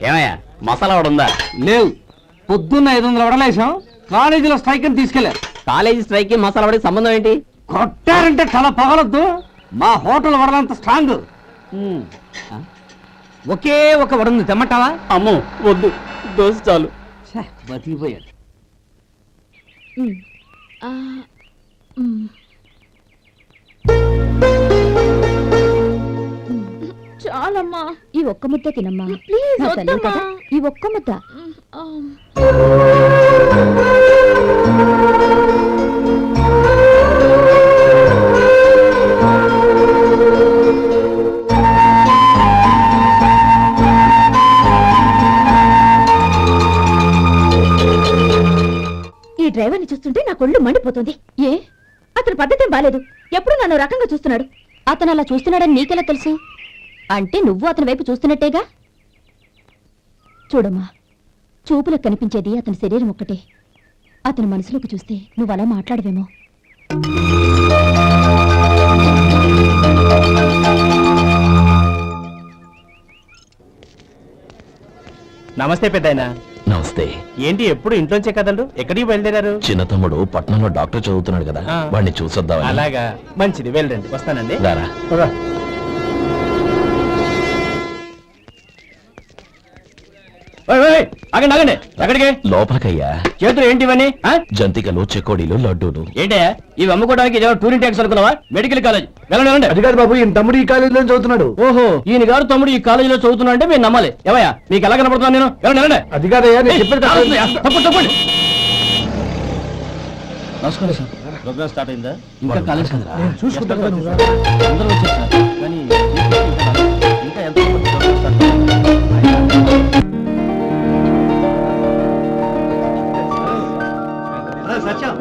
ఏమయ్యా మసాలా వాడు ఉందా? లేవు. పొద్దున్న 500 వడలేసాం, కాలేజీలో స్ట్రైక్ అని తీసుకెళ్లారు. కాలేజీ స్ట్రైక్ కి మసాలా వాడికి సంబంధం ఏంటి? కొట్టారంటే తల పగలొద్దు. మా హోటల్ వడలంత స్ట్రాంగ్. ఒకే ఒక వడుంది, తెమ్మంటావా? అమ్మో వద్దు, దోశ చాలు. బతికిపోయాడు. చాలమ్మా, ఈ ఒక్క ముద్ద తినమ్మా ప్లీజ్. ఈ ఒక్క ముద్ద. ఈ డ్రైవర్ని చూస్తుంటే నా కొళ్ళు మండిపోతుంది. ఏ అతని పద్ధతి బాలేదు. ఎప్పుడు నన్ను రకంగా చూస్తున్నాడు. అతను అలా చూస్తున్నాడని నీకెలా తెలుసు? అంటే నువ్వు అతని వైపు చూస్తున్నట్టేగా. చూడమ్మా, చూపులకు కనిపించేది అతని శరీరం ఒక్కటే. అతని మనసులోకి చూస్తే నువ్వు అలా మాట్లాడవేమో. నమస్తే పెద్దాయనా. నమస్తే. ఏంటి ఎప్పుడు ఇంట్లోంచే కదండు, ఎక్కడికి బయలుదేరారు? చిన్న తమ్ముడు పట్నంలో డాక్టర్ చదువుతున్నాడు కదా, వాడిని చూసొద్దామని. అలాగా, మంచిది, వెళ్ళండి. వస్తానండి. రారా. ఆగండి ఆగండి. ఎక్కడికి? లోపలికయ్యా. చేతులు ఏంటివని? జంతికలు, చెకోడీలు, లడ్డూలు. ఏంటయ్యా ఇవి అమ్ముకోవడానికి ఇదేమో టూరింగ్ ట్యాక్స్ అనుకున్నావా? Medical college. వెళ్ళండి. అది కాదు బాబు, ఈయన తమ్ముడు ఈ కాలేజీలో చదువుతున్నాడు. ఓహో, ఈయన గారు తమ్ముడు ఈ కాలేజీలో చదువుతున్నా అంటే మీరు నమ్మాలి. ఏవయ్యా మీకు ఎలా కనపడుతున్నాను నేను? వెళ్ళండి. అది కాదయ్యా, నేను చెప్పేది తప్పండి. నమస్కారం సార్. ప్రోగ్రామ్ స్టార్ట్ అయిందా? ఇంకా కాలేజ్ కదా, చూసుకుంటాను. అందరూ వచ్చారు సార్, కానీ ఇంకా ఎంత సత్యం.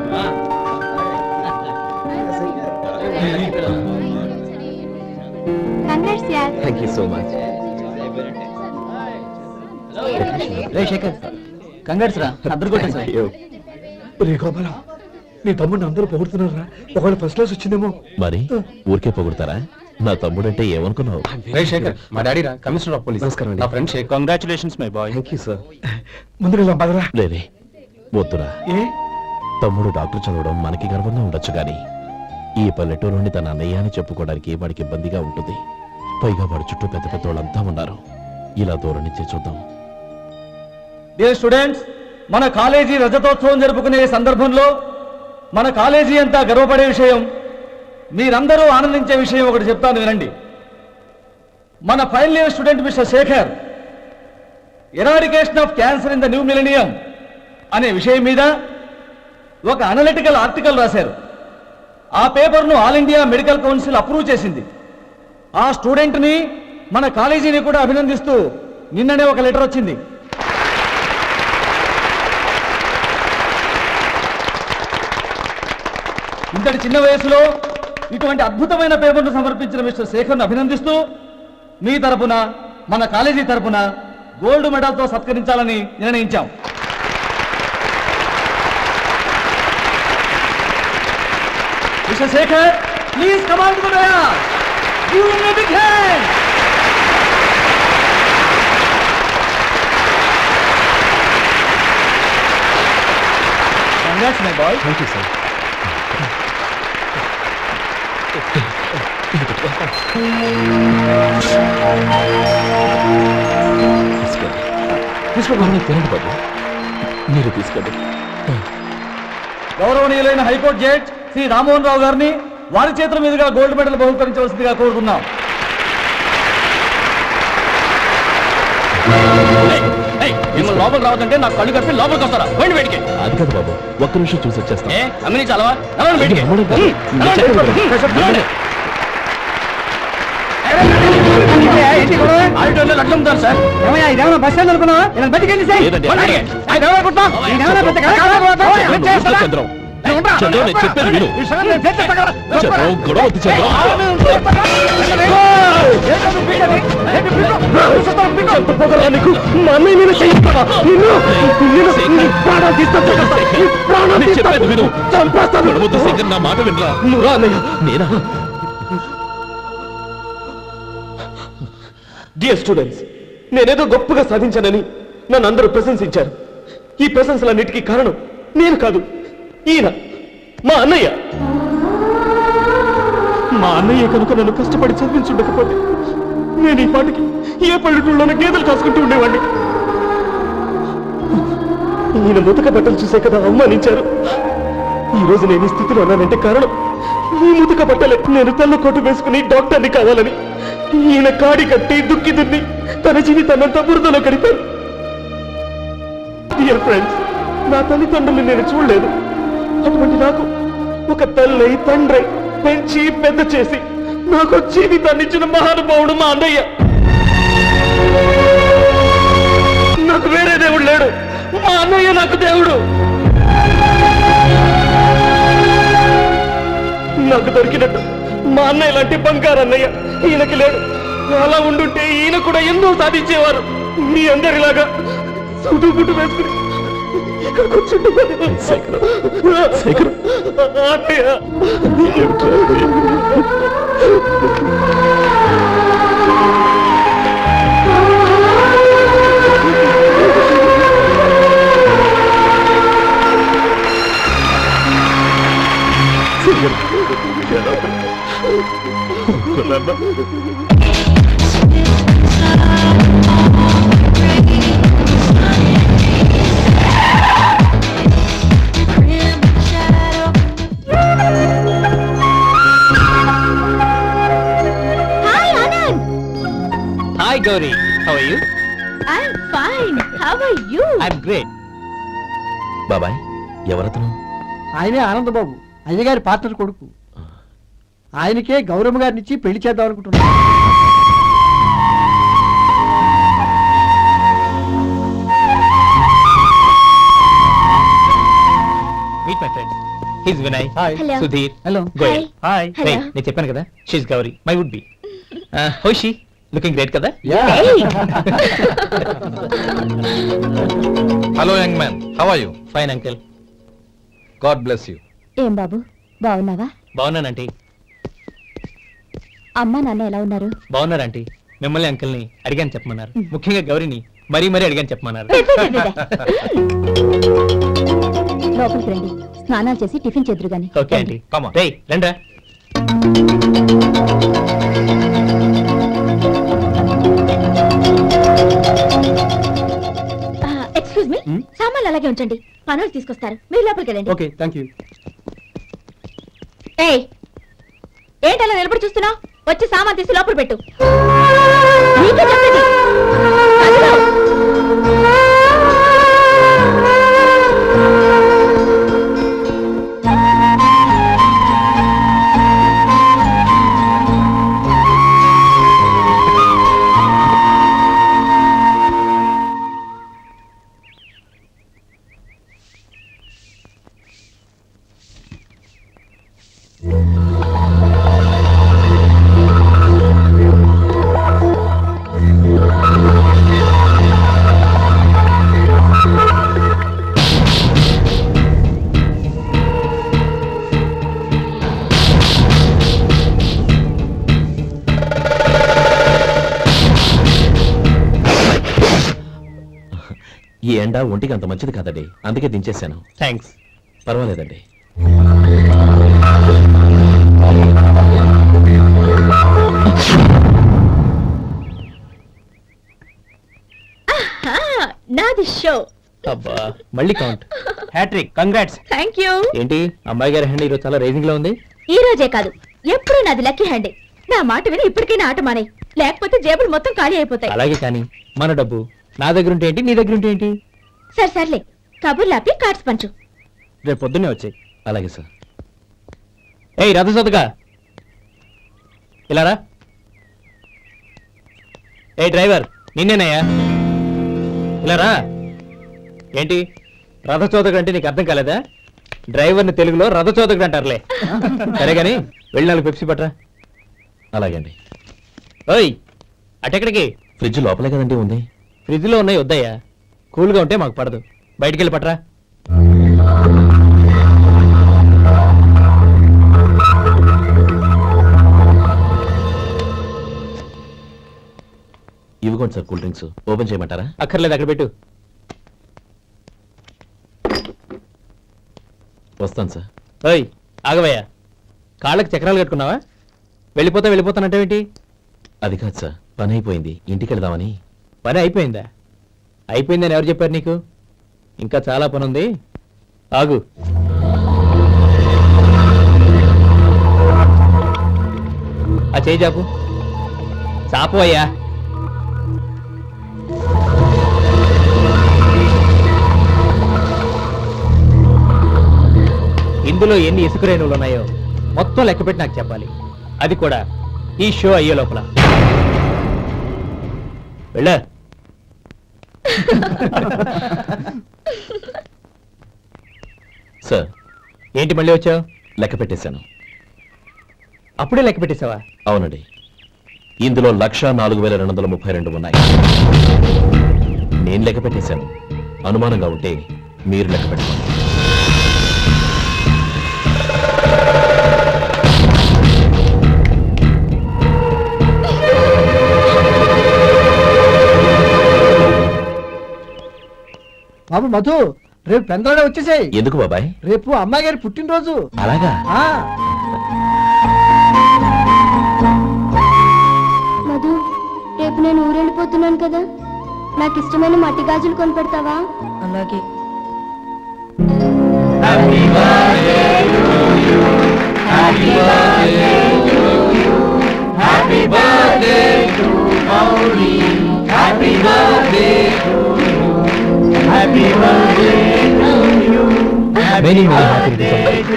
Thank you so much. Shekhar, congrats రా, అద్దరు కొట్టారు సార్. రే గోపాలం, నీ తమ్ముడిని అందరూ పొగుడుతున్నారా? ఒకవేళ ఫస్ట్ క్లాస్ వచ్చిందేమో. మరి ఊరికే పొగుడతారా? నా తమ్ముడంటే ఏమనుకున్నావు? శేఖర్, మా డాడీ రా, కమిషనర్ ఆఫ్ పోలీస్. నమస్కారం. నా friend Shekhar. Congratulations my boy. Thank you sir. ముందుకు పదరా. లేదే, వద్దురా. ఏ తమ్ముడు డాక్టర్ చదవడం మనకి గర్వంగా ఉండొచ్చు కానీ ఈ పల్లెటూరు నుండి తన అన్నయ్య అని చెప్పుకోవడానికి వాడికి ఇబ్బందిగా ఉంటుంది. పైగా వాడి చుట్టూ పెద్ద పెద్ద వాళ్ళంతా ఉన్నారు. ఇలా దూరం నుంచి చూద్దాం. డియర్ స్టూడెంట్స్, మన కాలేజీ రజతోత్సవం జరుపుకునే సందర్భంలో మన కాలేజీ అంతా గర్వపడే విషయం, మీరందరూ ఆనందించే విషయం ఒకటి చెప్తాను వినండి. మన final year student mister Shekhar eradication of cancer in the new millennium అనే విషయం మీద ఒక అనలిటికల్ ఆర్టికల్ రాశారు. ఆ పేపర్ను all India medical council approve చేసింది. ఆ స్టూడెంట్ని, మన కాలేజీని కూడా అభినందిస్తూ నిన్ననే ఒక లెటర్ వచ్చింది. ఇంతటి చిన్న వయసులో ఇటువంటి అద్భుతమైన పేపర్ను సమర్పించిన మిస్టర్ శేఖర్ను అభినందిస్తూ మీ తరపున, మన కాలేజీ తరపున gold మెడల్తో సత్కరించాలని నిర్ణయించాం. Mr. Shekhar, please come on to the dais. Give him a big hand. Congrats, my boy. Thank you sir. తీసుకోండి తినండి బాబు, మీరు తీసుకోండి. గౌరవనీయులైన హైకోర్టు జడ్జ్ శ్రీ రామ్మోహన్ రావు గారిని వారి చేతుల మీదుగా గోల్డ్ మెడల్ బహుకరించవలసిందిగా కోరుతున్నాం. మిమ్మల్ని లోపలికి రావద్దంటే నాకు కళ్ళు కప్పి లోపలికి వస్తారా? పోయింది బయటికి. అది కాదు బాబు, ఒక్క నిమిషం చూసి వచ్చేస్తాం. అమ్మిని చాలవా? బయటికి. ఆడిటోర్లో లక్షలు అమ్ముతారు సార్. ఇదేమన్నా బస్ స్టాండ్ అనుకున్నావా? బయటికి లేదండి. చంద్రం, చంద్రం, నేను చెప్పేది విను. చంద్రం, గొడవ వద్దు చంద్రం. నీకు మా అన్నయ్య నేను చేయిస్తావా? నేను చెప్పేది విను. గొడవద్దు శంకర్, నా మాట వినరా. నువ్వు రా అన్నయ్య. నేనా? డియర్ స్టూడెంట్స్, నేనేదో గొప్పగా సాధించానని నన్ను అందరూ ప్రశంసించారు. ఈ ప్రశంసలన్నిటికీ కారణం నేను కాదు, ఈయన మా అన్నయ్య. మా అన్నయ్య కనుక నన్ను కష్టపడి చదివించుండకపోతే నేను ఈ పాటికి ఏ పల్లెటూళ్ళలోనే గేదెలు కాసుకుంటూ ఉండేవాడిని. ఈయన ముతక బట్టలు చూసే కదా అవమానించారు. ఈ రోజు నేను ఈ స్థితిలో ఉన్నానంటే కారణం ఈ ముతక బట్టలే. నేను తెల్ల కోటు వేసుకుని డాక్టర్ని కావాలని ఈయన కాడి కట్టి దుక్కి దున్ని తన జీవితాన్నంతా బురదలో గడిపారు. డియర్ ఫ్రెండ్స్, నా తల్లిదండ్రులు నేను చూడలేదు. అటువంటి నాకు ఒక తల్లి తండ్రి పెంచి పెద్ద చేసి నాకు జీవితాన్ని ఇచ్చిన మహానుభావుడు మా అన్నయ్య. నాకు వేరే దేవుడు లేడు, మా అన్నయ్య నాకు దేవుడు. నాకు దొరికినట్టు మా అన్నయ్య లాంటి బంగారు అన్నయ్య ఈయనకి లేడు. అలా ఉండుంటే ఈయన కూడా ఎన్నో సాధించేవారు. మీ అందరిలాగా సుడుగుడ్డు వేసుకుని ఇక్కడ కూర్చుంటున్నాను. అన్నయ్య, hi Anand. Hi Gauri, how are you? I'm fine. How are you? I'm great. బాబాయ్, ఎవరతను? ఆయనే ఆనందబాబు, అయ్యగారి పార్ట్నర్ కొడుకు. ఆయనకే గౌరమ్మ గారినిచ్చి పెళ్లి చేద్దాం అనుకుంటున్నాను. Meet my friend, his Vinay, Hello. Sudheer, hello. Goyal. Hi. Hey, Hello. నేను చెప్పాను కదా, she's Gauri, my would be. How she? Looking great కదా? Hello, young man. How are you? Fine uncle. God bless you. ఏం బాబు, బాగున్నావా? బాగున్నానంటీ. అమ్మా నాన్న ఎలా ఉన్నారు? బాగున్నారంటీ. మిమ్మల్ని అంకిల్ని అడిగాను చెప్పమన్నారు. ముఖ్యంగా గౌరీని మరీ మరీ అడిగాను చెప్పమన్నారు. లోపలికి రండి, స్నానాలు చేసి టిఫిన్ చేదురు గాని. Okay aunty. Come on. రేయ్ రండ్రా. ఎక్స్క్యూజ్ మీ, సామాన్లు అలాగే ఉంచండి, పనులు తీసుకొస్తారు. మీరు లోపలికి వెళ్ళండి. Okay, thank you. ఏయ్, ఏంటలా నిలబడి చూస్తున్నావు? వచ్చి సామాన్ తీసి లోపల పెట్టు. నీకే చెప్పేది. కదిలో. ఈ ఎండ ఒంటికి అంత మంచిది కాదండి, అందుకే దించేశాను. థ్యాంక్స్. పర్వాలేదండి. నాది షో. అబ్బా, మళ్ళీ count. Hattrick, congrats. Thank you. ఏంటి అమ్మాయి గారి హ్యాండ్ ఈరోజు చాలా రైజింగ్ లో ఉంది. ఈ రోజే కాదు, ఎప్పుడూ నాది లక్కీ హ్యాండే. నా మాట విని ఇప్పటికైనా ఆట మానే, లేకపోతే జేబులు మొత్తం ఖాళీ అయిపోతాయి. అలాగే కానీ మన డబ్బు నా దగ్గర ఉంటే ఏంటి, నీ దగ్గర ఉంటే ఏంటి? సరే సర్లే, కబుర్లు ఆపి కార్డ్స్ పంచు. రేపు పొద్దున్నే వచ్చాయి. అలాగే సార్. ఏయ్ రథసోదగా, ఇలా రా. ఏ డ్రైవర్, నిన్నేనయ్యా, ఇలా రా. ఏంటి రథచోదకుడు అంటే నీకు అర్థం కాలేదా? డ్రైవర్ని తెలుగులో రథచోదకుడు అంటారులే. సరే గాని వెళ్ళి 4 పెప్సీ పట్రా. అలాగే అండి. ఓయ్, అటెక్కడికి? ఫ్రిడ్జ్ లోపలే కదండి ఉంది. ఫ్రిడ్జ్ లో ఉన్నాయి, వద్దయ్యా. కూల్గా ఉంటే మాకు పడదు. బయటికి వెళ్ళి పట్రా. ఇవ్వకోండి సార్ కూల్ డ్రింక్స్. ఓపెన్ చేయమంటారా? అక్కర్లేదు, అక్కడ పెట్టు. వస్తాను సార్. ఓయ్ ఆగవయ్యా, కాళ్ళకి చక్రాలు కట్టుకున్నావా? వెళ్ళిపోతానంటేంటి? అది కాదు సార్, పని అయిపోయింది, ఇంటికి వెళదామని. పని అయిపోయిందా? అయిపోయిందని ఎవరు చెప్పారు నీకు? ఇంకా చాలా పని ఉంది, ఆగు. ఆ చేయి చాపు. చాపు అయ్యా. ఇందులో ఎన్ని ఇసుక రేణువులు ఉన్నాయో మొత్తం లెక్కపెట్టి నాకు చెప్పాలి. అది కూడా ఈ షో అయ్యే లోపల. వెళ్ళా. సార్, ఏంటి మళ్ళీ వచ్చావు? లెక్క పెట్టేశాను. అప్పుడే లెక్క పెట్టేశావా? అవునండి, ఇందులో 1,04,232 ఉన్నాయి. నేను లెక్క పెట్టేశాను. అనుమానంగా ఉంటే మీరు లెక్క పెట్టుకోండి. బాబు మధు, రేపు పెందలాడే వచ్చేసాయి. ఎందుకు బాబాయ్? రేపు అమ్మాయి గారి పుట్టినరోజు. అలాగా? మధు, రేపు నేను ఊరెళ్ళిపోతున్నాను కదా, నాకు ఇష్టమైన మట్టి గాజులు కొనిపెడతావా? అలాగే. Many happy returns.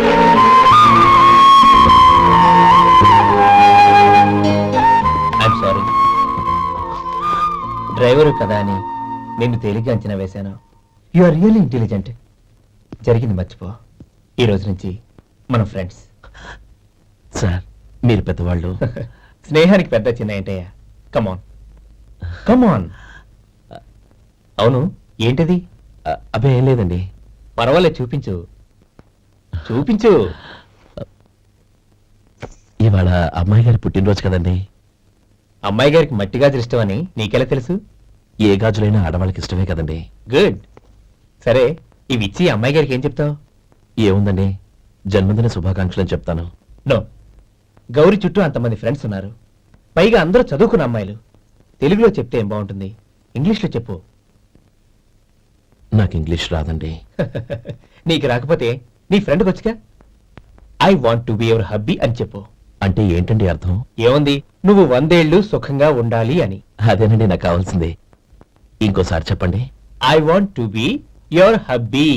I'm sorry. Driver కదా అని నిన్ను తేలిగ్గా అంచనా వేశాను. You are really intelligent. జరిగింది మర్చిపో. ఈ రోజు నుంచి మనం ఫ్రెండ్స్. సార్, మీరు పెద్దవాళ్ళు. స్నేహానికి పెద్ద చిన్న ఏంటయ్యా? కమాన్ కమాన్. అవును, ఏంటది? అబ్బే ఏం లేదండి. పర్వాలేదు, చూపించు చూపించు. ఇవాళ అమ్మాయి గారి పుట్టినరోజు కదండి. అమ్మాయి గారికి మట్టి గాజులు ఇష్టమని నీకెలా తెలుసు? ఏ గాజులైనా ఆడవాళ్ళకి ఇష్టమే కదండి. గుడ్. సరే, ఇవి ఇచ్చి అమ్మాయి గారికి ఏం చెప్తావు? ఏముందండి, జన్మదిన శుభాకాంక్షలు అని చెప్తాను. నో, గౌరీ చుట్టూ అంతమంది ఫ్రెండ్స్ ఉన్నారు, పైగా అందరూ చదువుకున్న అమ్మాయిలు. తెలుగులో చెప్తే ఏం బాగుంటుంది, ఇంగ్లీష్లో చెప్పు. నాకు ఇంగ్లీష్ రాదండి. నీకు రాకపోతే నీ ఫ్రెండ్కి వచ్చిగా I want to be your hubby అని చెప్పు. అంటే ఏంటండి అర్థం? ఏముంది, నువ్వు 100 ఏళ్ళు సుఖంగా ఉండాలి అని. అదేనండి నాకు కావాల్సింది. ఇంకోసారి చెప్పండి. I want to be your hubby.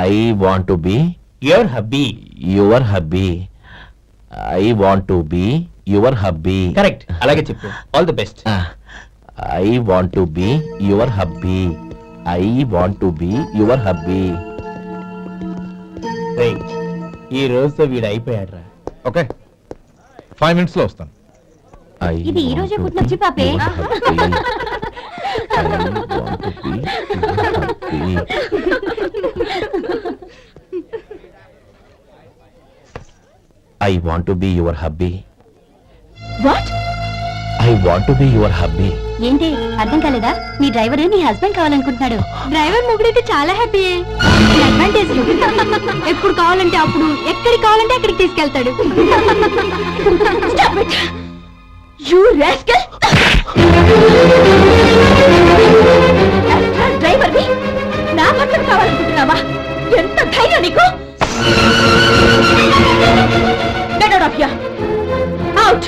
I want to be your hubby. Your hubby. I want to be your hubby. Correct, అలాగే చెప్పు. All the best. I want to be your hubby. I want to be your hubby. ఈ రోజుతో వీడు అయిపోయాడు రా. Okay, 5 minutes లో వస్తాను. ఇది ఈ రోజే పుట్టినొచ్చి పాపే. I want to be your hubby. What? I want to be your hubby. ఏంటి అర్థం కాలేదా? మీ డ్రైవర్ నీ హస్బెండ్ కావాలనుకుంటున్నాడు. డ్రైవర్ మొగుడైతే చాలా హ్యాపీ. అడ్వాంటేజ్ ఎప్పుడు కావాలంటే అప్పుడు, ఎక్కడికి కావాలంటే అక్కడికి తీసుకెళ్తాడు. డ్రైవర్ నా హస్బెండ్ కావాలనుకుంటున్నావా? ఎంత ధైర్యం నీకు? Get out of here. Out.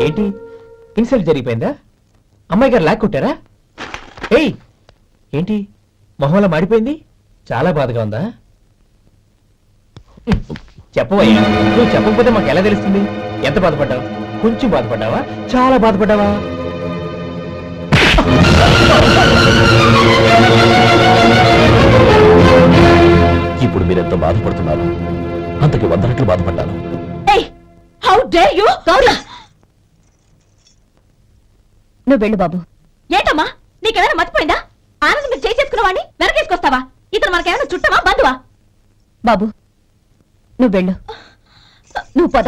ఏంటి, ఇన్సల్ట్ జరిగిపోయిందా? అమ్మాయి గారు లాక్ కొట్టారా? ఏయ్, ఏంటి మొహంలో మాడిపోయింది? చాలా బాధగా ఉందా? చెప్పవయ్యా, నువ్వు చెప్పకపోతే మాకు ఎలా తెలుస్తుంది? ఎంత బాధపడ్డావు? కొంచెం బాధపడ్డావా? చాలా బాధపడ్డావా? ఇప్పుడు మీరెంత బాధపడుతున్నారు, అంతకి 100 రెట్లు బాధపడ్డాను. Hey, how how day you Gauri! నువ్వు వెళ్ళు బాబు. ఏంటమ్మా నీకేమైనా మర్చిపోయిందా? ఆనందం మీరు చేసేసుకున్న వాడిని వెనకేసుకొస్తావా? ఇతను మనకేమైనా చుట్టమా బంధువా? బాబు నువ్వు వెళ్ళు. నువ్వు పద.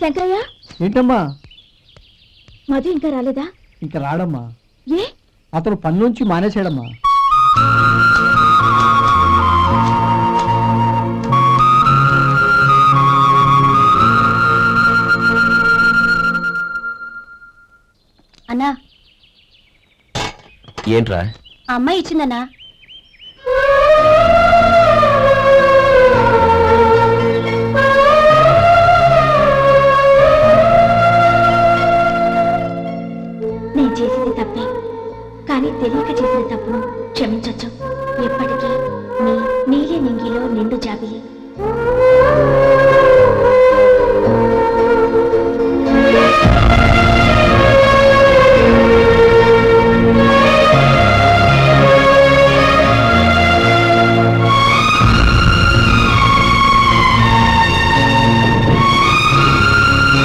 శంకరయ్య, ఏంటమ్మా? మధు ఇంకా రాలేదా? ఇంకా రాడమ్మా. ఏ? అతను పని నుంచి మానేశాడమ్మా. అన్నా, ఏంట్రా? ఆ అమ్మాయి ఇచ్చిందన్నా